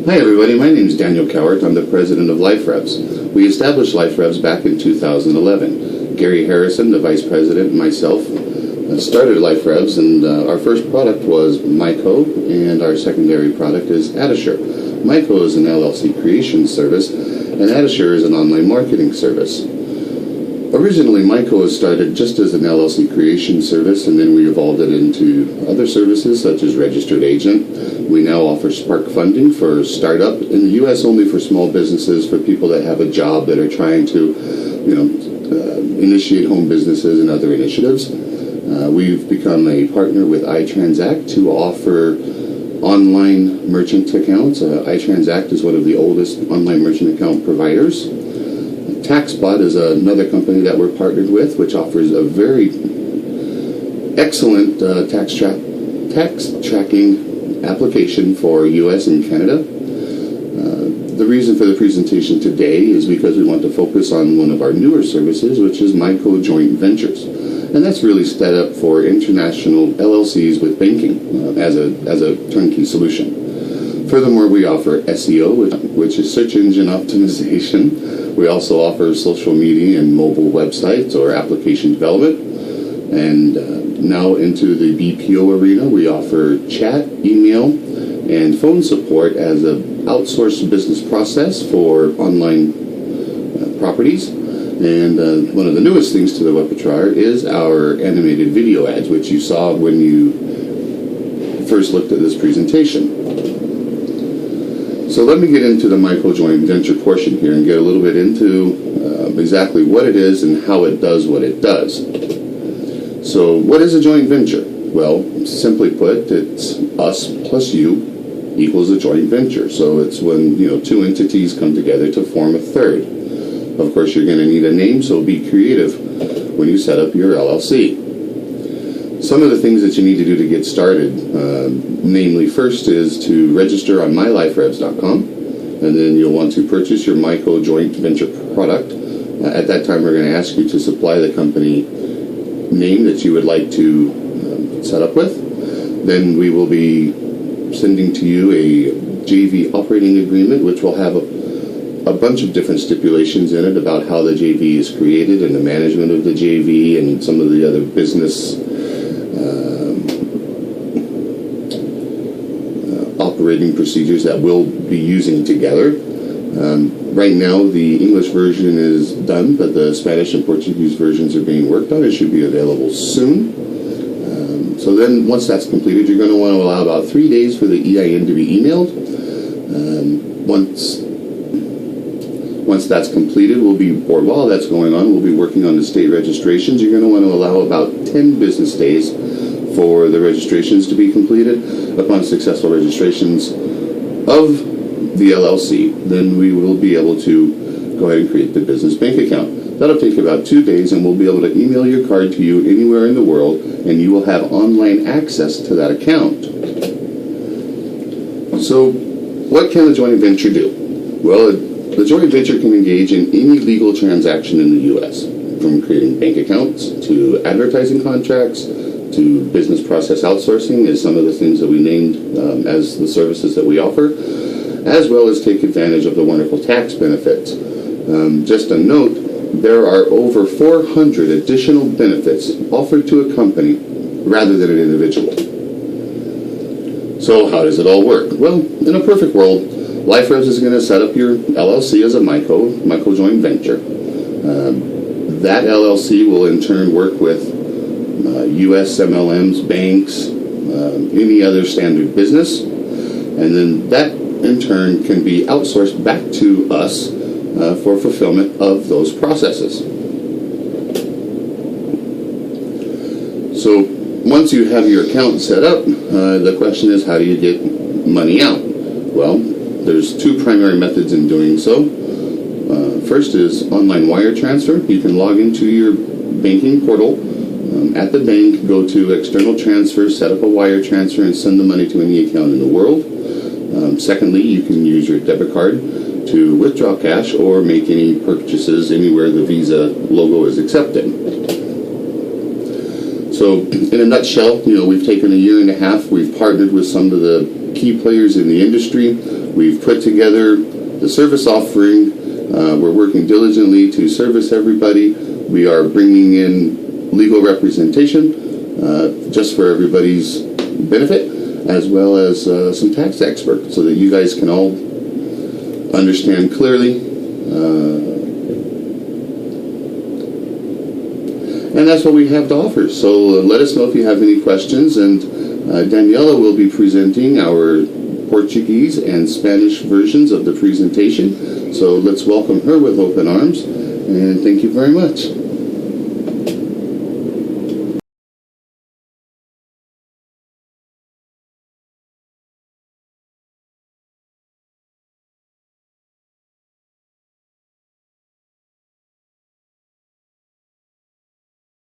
Hi everybody, my name is Daniel Cowart. I'm the president of Liferevs. We established Liferevs back in 2011. Gary Harrison, the vice president, and myself started Liferevs, and our first product was MyCo, and our secondary product is AdAssure. MyCo is an LLC creation service, and AdAssure is an online marketing service. Originally, MyCo was started just as an LLC creation service, and then we evolved it into other services such as registered agent. We now offer Spark funding for startup in the U.S. only for small businesses, for people that have a job that are trying to, initiate home businesses and other initiatives. We've become a partner with iTransact to offer online merchant accounts. iTransact is one of the oldest online merchant account providers. TaxBot is another company that we're partnered with, which offers a very excellent tax tracking application for U.S. and Canada. The reason for the presentation today is because we want to focus on one of our newer services, which is MyCo Joint Ventures. And that's really set up for international LLCs with banking as a turnkey solution. Furthermore, we offer SEO, which is search engine optimization. We also offer social media and mobile websites or application development. And now into the BPO arena, we offer chat, email, and phone support as an outsourced business process for online properties. And one of the newest things to the repertoire is our animated video ads, which you saw when you first looked at this presentation. So let me get into the MyCo joint venture portion here and get a little bit into exactly what it is and how it does what it does. So what is a joint venture? Well, simply put, it's us plus you equals a joint venture. So it's when two entities come together to form a third. Of course, you're going to need a name, so be creative when you set up your LLC. Some of the things that you need to do to get started, namely first is to register on myliferevs.com, and then you'll want to purchase your MyCo joint venture product. At that time, we're going to ask you to supply the company name that you would like to set up with. Then we will be sending to you a JV operating agreement, which will have a bunch of different stipulations in it about how the JV is created and the management of the JV and some of the other business operating procedures that we'll be using together. Right now, the English version is done, but the Spanish and Portuguese versions are being worked on. It should be available soon. So then, once that's completed, you're going to want to allow about 3 days for the EIN to be emailed. Once that's completed, while that's going on, we'll be working on the state registrations. You're going to want to allow about 10 business days for the registrations to be completed. Upon successful registrations of the LLC, then we will be able to go ahead and create the business bank account. That'll take about 2 days, and we'll be able to email your card to you anywhere in the world, and you will have online access to that account. So, what can a joint venture do? Well, the joint venture can engage in any legal transaction in the U.S., from creating bank accounts to advertising contracts to business process outsourcing is some of the things that we named as the services that we offer, as well as take advantage of the wonderful tax benefits. Just a note, there are over 400 additional benefits offered to a company rather than an individual. So how does it all work? Well, in a perfect world, Liferevs is going to set up your LLC as a MyCo joint venture. That LLC will in turn work with U.S. MLMs, banks, any other standard business, and then that in turn can be outsourced back to us for fulfillment of those processes. So once you have your account set up, the question is, how do you get money out? Well, there's two primary methods in doing so. First is online wire transfer. You can log into your banking portal at the bank, go to external transfer, set up a wire transfer, and send the money to any account in the world. Secondly, you can use your debit card to withdraw cash or make any purchases anywhere the Visa logo is accepted. So in a nutshell, we've taken a year and a half. We've partnered with some of the key players in the industry. We've put together the service offering. We're working diligently to service everybody. We are bringing in legal representation just for everybody's benefit, as well as some tax experts, so that you guys can all understand clearly. And that's what we have to offer. So let us know if you have any questions. And Daniela will be presenting our Portuguese and Spanish versions of the presentation. So let's welcome her with open arms. And thank you very much.